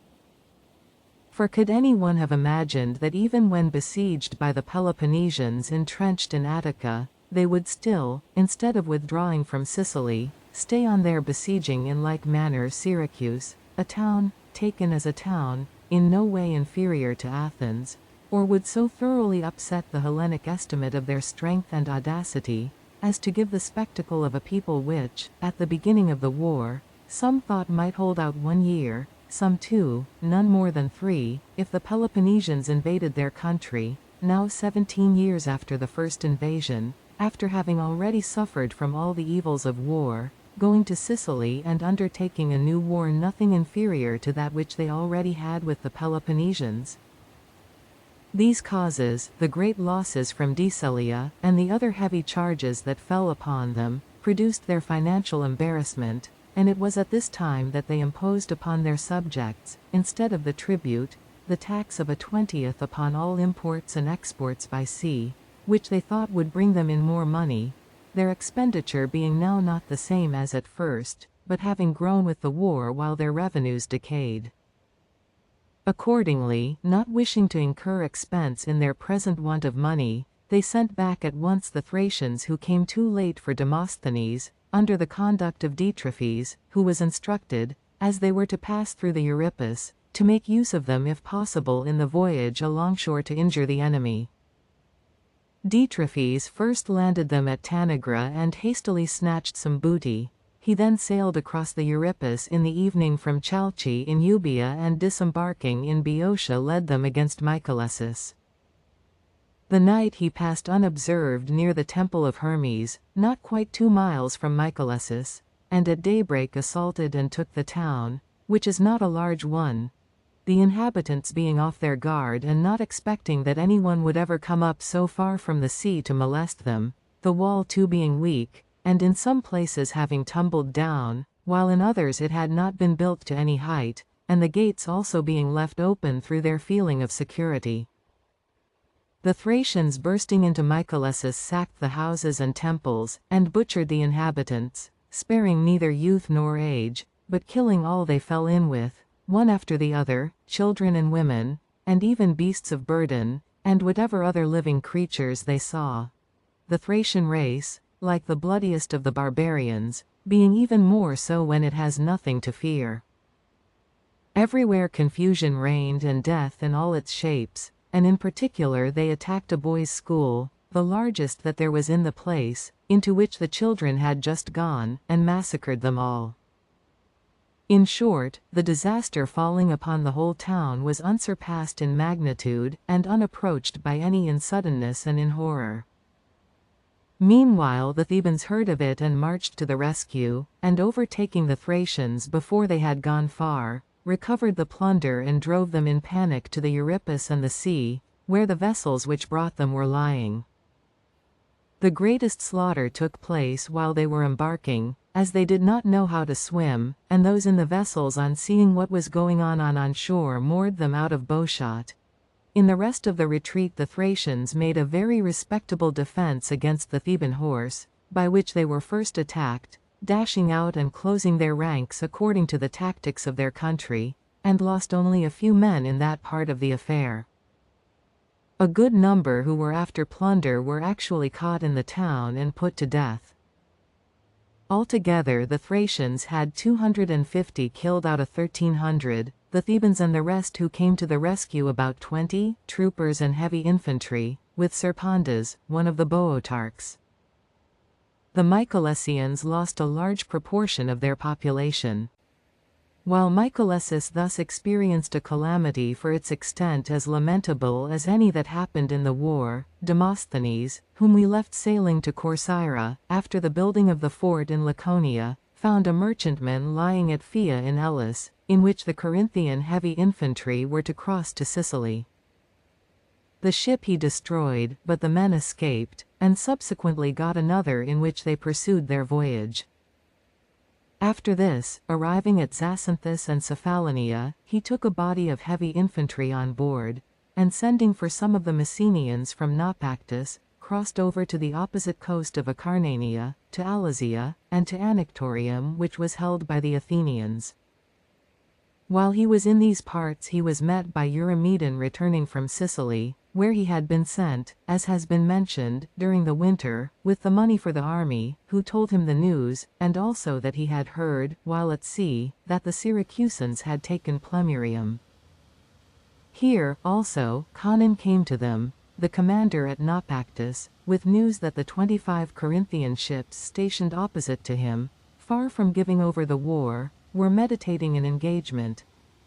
For could anyone have imagined that even when besieged by the Peloponnesians entrenched in Attica, they would still, instead of withdrawing from Sicily, stay on there besieging in like manner Syracuse, a town, taken as a town, in no way inferior to Athens, or would so thoroughly upset the Hellenic estimate of their strength and audacity, as to give the spectacle of a people which, at the beginning of the war, some thought might hold out 1 year, some 2, none more than 3, if the Peloponnesians invaded their country, now 17 years after the first invasion, after having already suffered from all the evils of war, going to Sicily and undertaking a new war nothing inferior to that which they already had with the Peloponnesians. These causes, the great losses from Decelia, and the other heavy charges that fell upon them, produced their financial embarrassment, and it was at this time that they imposed upon their subjects, instead of the tribute, the tax of a 20th upon all imports and exports by sea, which they thought would bring them in more money, their expenditure being now not the same as at first, but having grown with the war while their revenues decayed. Accordingly, not wishing to incur expense in their present want of money, they sent back at once the Thracians who came too late for Demosthenes, under the conduct of Deitrephes, who was instructed, as they were to pass through the Euripus, to make use of them if possible in the voyage alongshore to injure the enemy. Deitrephes first landed them at Tanagra and hastily snatched some booty. He then sailed across the Euripus in the evening from Chalcis in Euboea and disembarking in Boeotia led them against Mycalessus. The night he passed unobserved near the temple of Hermes, not quite 2 miles from Mycalessus, and at daybreak assaulted and took the town, which is not a large one, the inhabitants being off their guard and not expecting that anyone would ever come up so far from the sea to molest them, the wall too being weak, and in some places having tumbled down, while in others it had not been built to any height, and the gates also being left open through their feeling of security. The Thracians bursting into Mycalessus sacked the houses and temples, and butchered the inhabitants, sparing neither youth nor age, but killing all they fell in with, one after the other, children and women, and even beasts of burden, and whatever other living creatures they saw. The Thracian race, like the bloodiest of the barbarians, being even more so when it has nothing to fear. Everywhere confusion reigned and death in all its shapes, and in particular they attacked a boys' school, the largest that there was in the place, into which the children had just gone, and massacred them all. In short, the disaster falling upon the whole town was unsurpassed in magnitude, and unapproached by any in suddenness and in horror. Meanwhile the Thebans heard of it and marched to the rescue, and overtaking the Thracians before they had gone far, recovered the plunder and drove them in panic to the Euripus and the sea, where the vessels which brought them were lying. The greatest slaughter took place while they were embarking, as they did not know how to swim, and those in the vessels on seeing what was going on shore moored them out of bowshot. In the rest of the retreat the Thracians made a very respectable defense against the Theban horse, by which they were first attacked, dashing out and closing their ranks according to the tactics of their country, and lost only a few men in that part of the affair. A good number who were after plunder were actually caught in the town and put to death. Altogether the Thracians had 250 killed out of 1,300, the Thebans and the rest who came to the rescue about 20, troopers and heavy infantry, with Serpandas, one of the Boeotarchs. The Mycalessians lost a large proportion of their population. While Mycalessus thus experienced a calamity for its extent as lamentable as any that happened in the war, Demosthenes, whom we left sailing to Corcyra, after the building of the fort in Laconia, found a merchantman lying at Phia in Elis, in which the Corinthian heavy infantry were to cross to Sicily. The ship he destroyed, but the men escaped, and subsequently got another in which they pursued their voyage. After this, arriving at Zacynthus and Cephalonia, he took a body of heavy infantry on board, and sending for some of the Messenians from Naupactus, crossed over to the opposite coast of Acarnania, to Alesia, and to Anactorium, which was held by the Athenians. While he was in these parts he was met by Eurymedon returning from Sicily, where he had been sent, as has been mentioned, during the winter, with the money for the army, who told him the news, and also that he had heard, while at sea, that the Syracusans had taken Plemmyrium. Here, also, Conon came to them, the commander at Naupactus, with news that the 25 Corinthian ships stationed opposite to him, far from giving over the war, were meditating an engagement,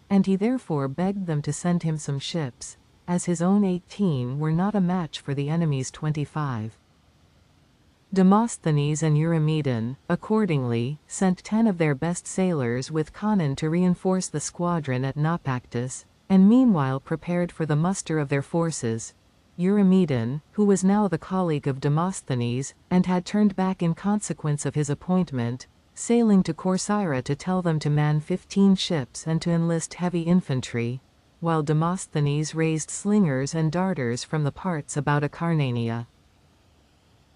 and he therefore begged them to send him some ships, as his own 18 were not a match for the enemy's 25. Demosthenes and Eurymedon, accordingly, sent 10 of their best sailors with Conon to reinforce the squadron at Naupactus, and meanwhile prepared for the muster of their forces. Eurymedon, who was now the colleague of Demosthenes, and had turned back in consequence of his appointment, sailing to Corcyra to tell them to man 15 ships and to enlist heavy infantry, while Demosthenes raised slingers and darters from the parts about Acarnania.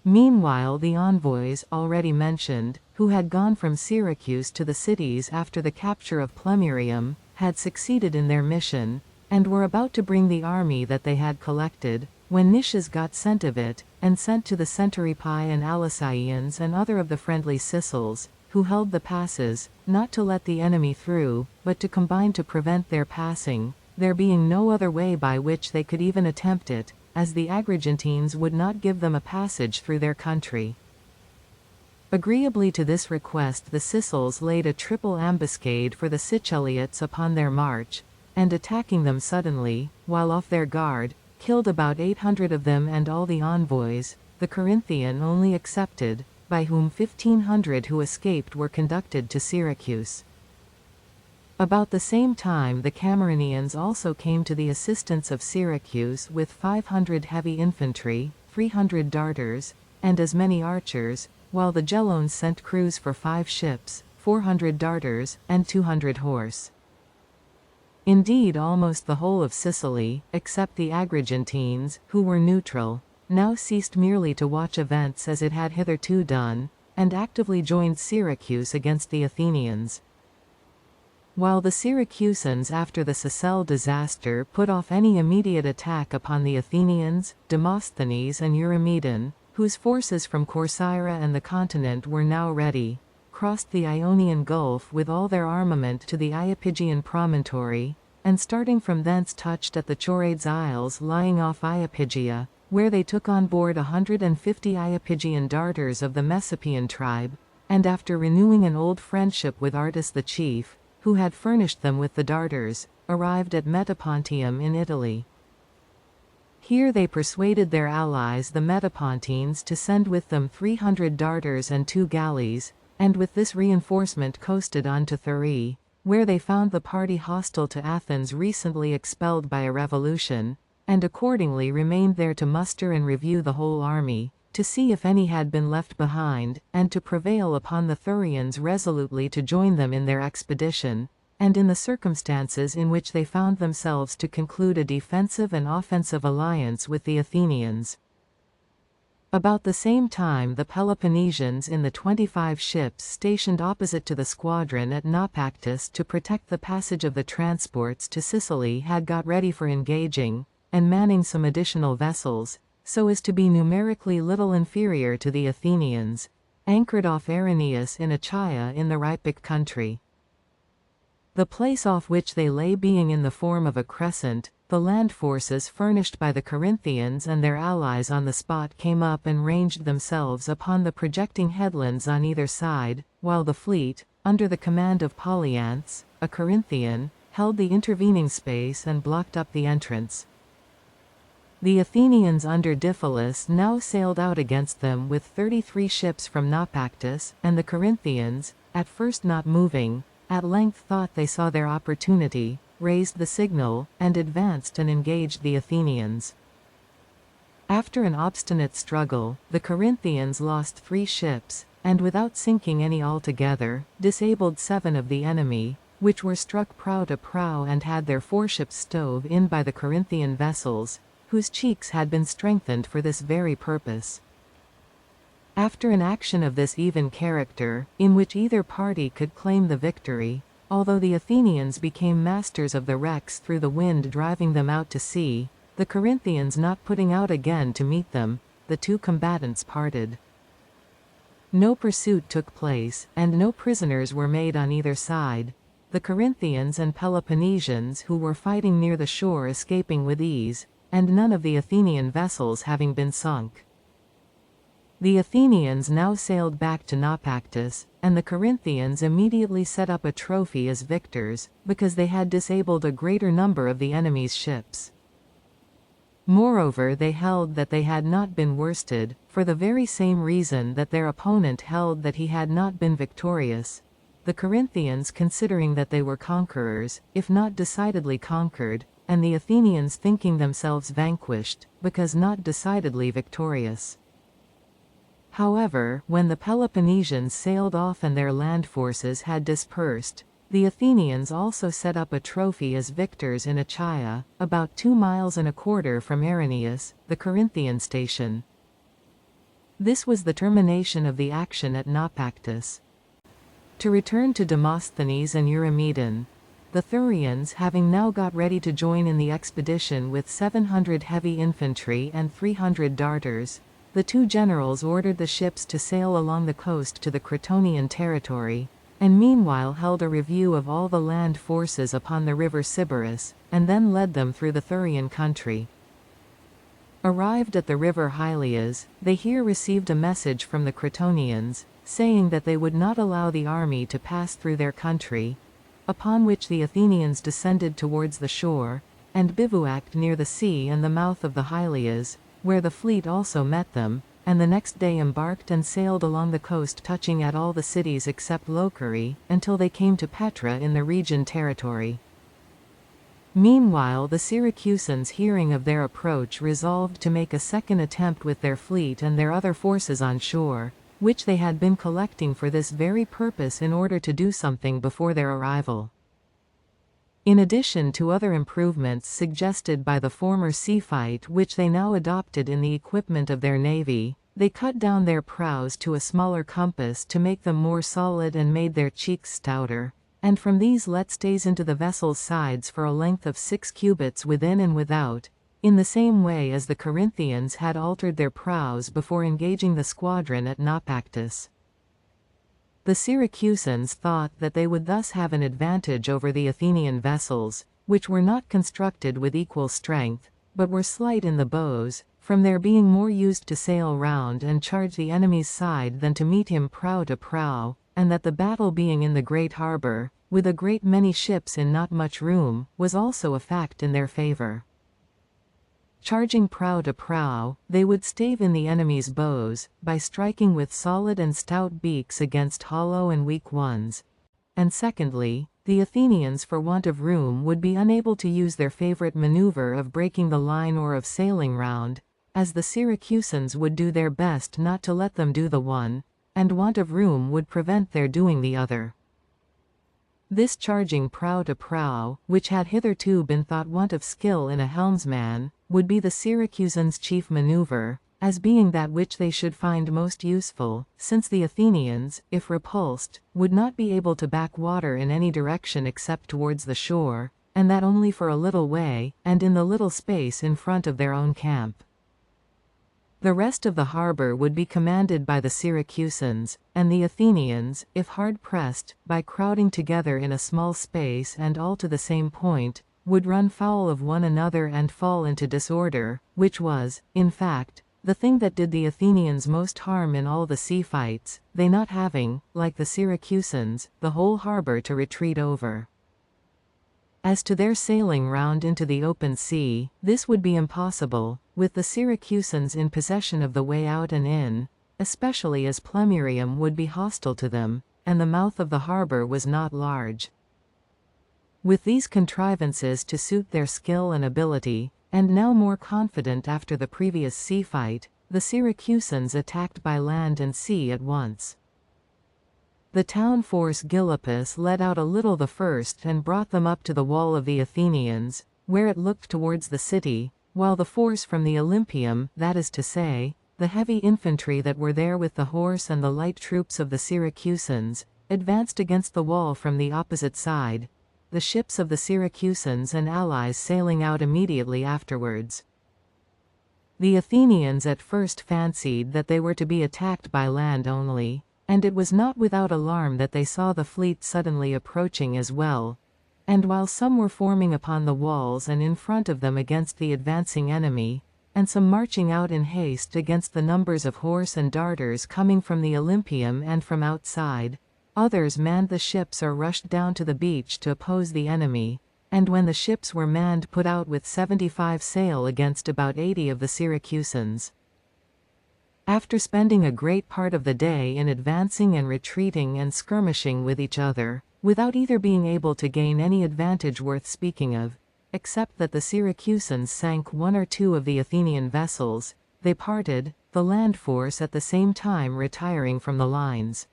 Meanwhile the envoys, already mentioned, who had gone from Syracuse to the cities after the capture of Plemmyrium, had succeeded in their mission, and were about to bring the army that they had collected, when Nicias got scent of it, and sent to the Centuripae and Alysaians and other of the friendly Sicels, who held the passes, not to let the enemy through, but to combine to prevent their passing, there being no other way by which they could even attempt it, as the Agrigentines would not give them a passage through their country. Agreeably to this request the Sicels laid a triple ambuscade for the Siceliots upon their march, and attacking them suddenly, while off their guard, killed about 800 of them and all the envoys, the Corinthian only excepted, by whom 1500 who escaped were conducted to Syracuse. About the same time the Camarinaeans also came to the assistance of Syracuse with 500 heavy infantry, 300 darters, and as many archers, while the Gelones sent crews for 5 ships, 400 darters, and 200 horse. Indeed almost the whole of Sicily, except the Agrigentines, who were neutral, now ceased merely to watch events as it had hitherto done, and actively joined Syracuse against the Athenians. While the Syracusans after the Sicel disaster put off any immediate attack upon the Athenians, Demosthenes and Eurymedon, whose forces from Corcyra and the continent were now ready, crossed the Ionian Gulf with all their armament to the Iapygian promontory, and starting from thence touched at the Chorades Isles lying off Iapygia, where they took on board 150 Iapygian darters of the Messapian tribe, and after renewing an old friendship with Artus the chief, who had furnished them with the darters, arrived at Metapontium in Italy. Here they persuaded their allies the Metapontines to send with them 300 darters and 2 galleys, and with this reinforcement coasted on to Thurii, where they found the party hostile to Athens recently expelled by a revolution, and accordingly remained there to muster and review the whole army, to see if any had been left behind, and to prevail upon the Thurians resolutely to join them in their expedition, and in the circumstances in which they found themselves to conclude a defensive and offensive alliance with the Athenians. About the same time the Peloponnesians in the 25 ships stationed opposite to the squadron at Naupactus to protect the passage of the transports to Sicily had got ready for engaging, and manning some additional vessels, so as to be numerically little inferior to the Athenians, anchored off Arrhenius in Achaia in the Rypic country. The place off which they lay being in the form of a crescent, the land forces furnished by the Corinthians and their allies on the spot came up and ranged themselves upon the projecting headlands on either side, while the fleet, under the command of Polyanthus, a Corinthian, held the intervening space and blocked up the entrance. The Athenians under Diphilus now sailed out against them with 33 ships from Naupactus, and the Corinthians, at first not moving, at length thought they saw their opportunity, raised the signal, and advanced and engaged the Athenians. After an obstinate struggle, the Corinthians lost 3 ships, and without sinking any altogether, disabled 7 of the enemy, which were struck prow to prow and had their foreships stove in by the Corinthian vessels, whose cheeks had been strengthened for this very purpose. After an action of this even character, in which either party could claim the victory, although the Athenians became masters of the wrecks through the wind driving them out to sea, the Corinthians not putting out again to meet them, the 2 combatants parted. No pursuit took place, and no prisoners were made on either side, the Corinthians and Peloponnesians who were fighting near the shore escaping with ease, and none of the Athenian vessels having been sunk. The Athenians now sailed back to Naupactus, and the Corinthians immediately set up a trophy as victors, because they had disabled a greater number of the enemy's ships. Moreover, they held that they had not been worsted, for the very same reason that their opponent held that he had not been victorious, the Corinthians considering that they were conquerors, if not decidedly conquered, and the Athenians thinking themselves vanquished, because not decidedly victorious. However, when the Peloponnesians sailed off and their land forces had dispersed, the Athenians also set up a trophy as victors in Achaia, about 2 miles and a quarter from Erineus, the Corinthian station. This was the termination of the action at Naupactus. To return to Demosthenes and Eurymedon. The Thurians having now got ready to join in the expedition with 700 heavy infantry and 300 darters, the two generals ordered the ships to sail along the coast to the Crotonian territory, and meanwhile held a review of all the land forces upon the river Sybaris, and then led them through the Thurian country. Arrived at the river Hylias, they here received a message from the Crotonians, saying that they would not allow the army to pass through their country, upon which the Athenians descended towards the shore, and bivouacked near the sea and the mouth of the Hylias, where the fleet also met them, and the next day embarked and sailed along the coast touching at all the cities except Locri, until they came to Petra in the region territory. Meanwhile the Syracusans hearing of their approach resolved to make a second attempt with their fleet and their other forces on shore, which they had been collecting for this very purpose in order to do something before their arrival. In addition to other improvements suggested by the former sea fight which they now adopted in the equipment of their navy, they cut down their prows to a smaller compass to make them more solid and made their cheeks stouter, and from these let stays into the vessel's sides for a length of 6 cubits within and without, in the same way as the Corinthians had altered their prows before engaging the squadron at Naupactus. The Syracusans thought that they would thus have an advantage over the Athenian vessels, which were not constructed with equal strength, but were slight in the bows, from their being more used to sail round and charge the enemy's side than to meet him prow to prow, and that the battle being in the great harbour, with a great many ships in not much room, was also a fact in their favour. Charging prow to prow, they would stave in the enemy's bows, by striking with solid and stout beaks against hollow and weak ones. And secondly, the Athenians for want of room would be unable to use their favourite manoeuvre of breaking the line or of sailing round, as the Syracusans would do their best not to let them do the one, and want of room would prevent their doing the other. This charging prow to prow, which had hitherto been thought want of skill in a helmsman, would be the Syracusans' chief manoeuvre, as being that which they should find most useful, since the Athenians, if repulsed, would not be able to back water in any direction except towards the shore, and that only for a little way, and in the little space in front of their own camp. The rest of the harbour would be commanded by the Syracusans, and the Athenians, if hard pressed, by crowding together in a small space and all to the same point, would run foul of one another and fall into disorder, which was, in fact, the thing that did the Athenians most harm in all the sea fights, they not having, like the Syracusans, the whole harbour to retreat over. As to their sailing round into the open sea, this would be impossible, with the Syracusans in possession of the way out and in, especially as Plemmyrium would be hostile to them, and the mouth of the harbour was not large. With these contrivances to suit their skill and ability, and now more confident after the previous sea fight, the Syracusans attacked by land and sea at once. The town force Gylippus led out a little the first and brought them up to the wall of the Athenians, where it looked towards the city, while the force from the Olympium, that is to say, the heavy infantry that were there with the horse and the light troops of the Syracusans, advanced against the wall from the opposite side, the ships of the Syracusans and allies sailing out immediately afterwards. The Athenians at first fancied that they were to be attacked by land only, and it was not without alarm that they saw the fleet suddenly approaching as well, and while some were forming upon the walls and in front of them against the advancing enemy, and some marching out in haste against the numbers of horse and darters coming from the Olympium and from outside, others manned the ships or rushed down to the beach to oppose the enemy, and when the ships were manned put out with 75 sail against about 80 of the Syracusans. After spending a great part of the day in advancing and retreating and skirmishing with each other, without either being able to gain any advantage worth speaking of, except that the Syracusans sank one or two of the Athenian vessels, they parted, the land force at the same time retiring from the lines.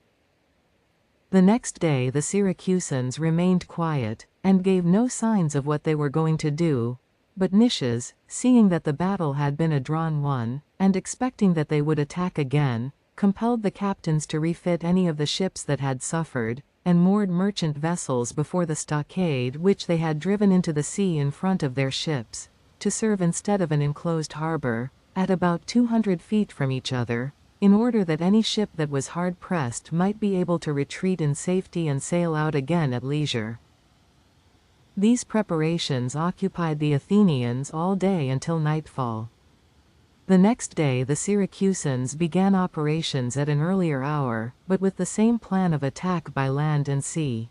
The next day the Syracusans remained quiet, and gave no signs of what they were going to do, but Nicias, seeing that the battle had been a drawn one, and expecting that they would attack again, compelled the captains to refit any of the ships that had suffered, and moored merchant vessels before the stockade which they had driven into the sea in front of their ships, to serve instead of an enclosed harbor, at about 200 feet from each other, in order that any ship that was hard-pressed might be able to retreat in safety and sail out again at leisure. These preparations occupied the Athenians all day until nightfall. The next day the Syracusans began operations at an earlier hour, but with the same plan of attack by land and sea.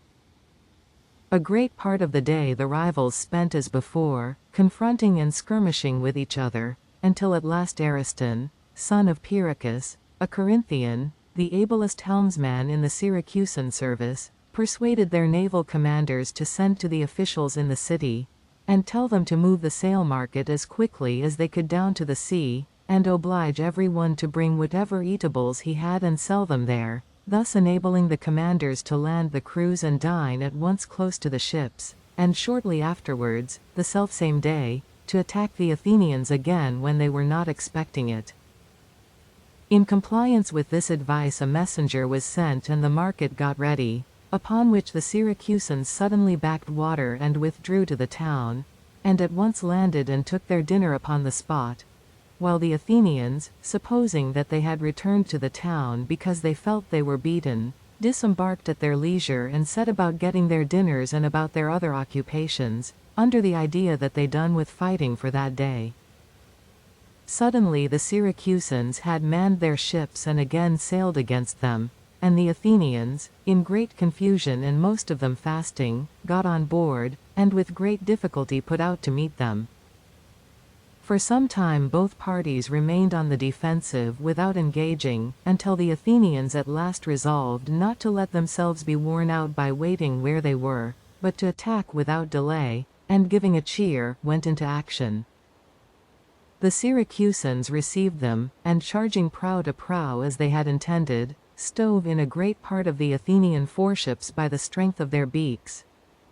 A great part of the day the rivals spent as before, confronting and skirmishing with each other, until at last Ariston, son of Pyrrhus, a Corinthian, the ablest helmsman in the Syracusan service, persuaded their naval commanders to send to the officials in the city, and tell them to move the sail market as quickly as they could down to the sea, and oblige everyone to bring whatever eatables he had and sell them there, thus enabling the commanders to land the crews and dine at once close to the ships, and shortly afterwards, the selfsame day, to attack the Athenians again when they were not expecting it. In compliance with this advice a messenger was sent and the market got ready, upon which the Syracusans suddenly backed water and withdrew to the town, and at once landed and took their dinner upon the spot, while the Athenians, supposing that they had returned to the town because they felt they were beaten, disembarked at their leisure and set about getting their dinners and about their other occupations, under the idea that they done with fighting for that day. Suddenly the Syracusans had manned their ships and again sailed against them, and the Athenians, in great confusion and most of them fasting, got on board, and with great difficulty put out to meet them. For some time both parties remained on the defensive without engaging, until the Athenians at last resolved not to let themselves be worn out by waiting where they were, but to attack without delay, and giving a cheer, went into action. The Syracusans received them, and charging prow to prow as they had intended, stove in a great part of the Athenian foreships by the strength of their beaks.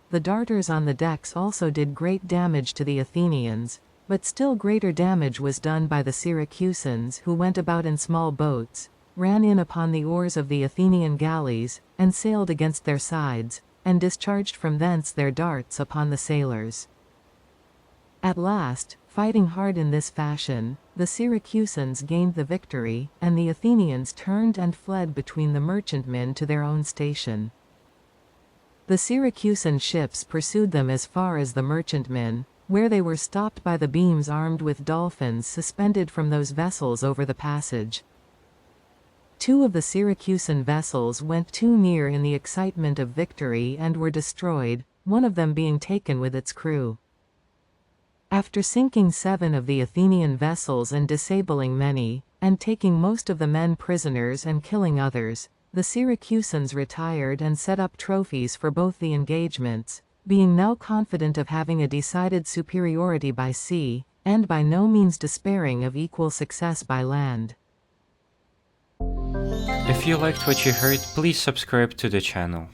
The darters on the decks also did great damage to the Athenians, but still greater damage was done by the Syracusans who went about in small boats, ran in upon the oars of the Athenian galleys, and sailed against their sides, and discharged from thence their darts upon the sailors. At last, fighting hard in this fashion, the Syracusans gained the victory, and the Athenians turned and fled between the merchantmen to their own station. The Syracusan ships pursued them as far as the merchantmen, where they were stopped by the beams armed with dolphins suspended from those vessels over the passage. Two of the Syracusan vessels went too near in the excitement of victory and were destroyed, one of them being taken with its crew. After sinking 7 of the Athenian vessels and disabling many, and taking most of the men prisoners and killing others, the Syracusans retired and set up trophies for both the engagements, being now confident of having a decided superiority by sea, and by no means despairing of equal success by land. If you liked what you heard, please subscribe to the channel.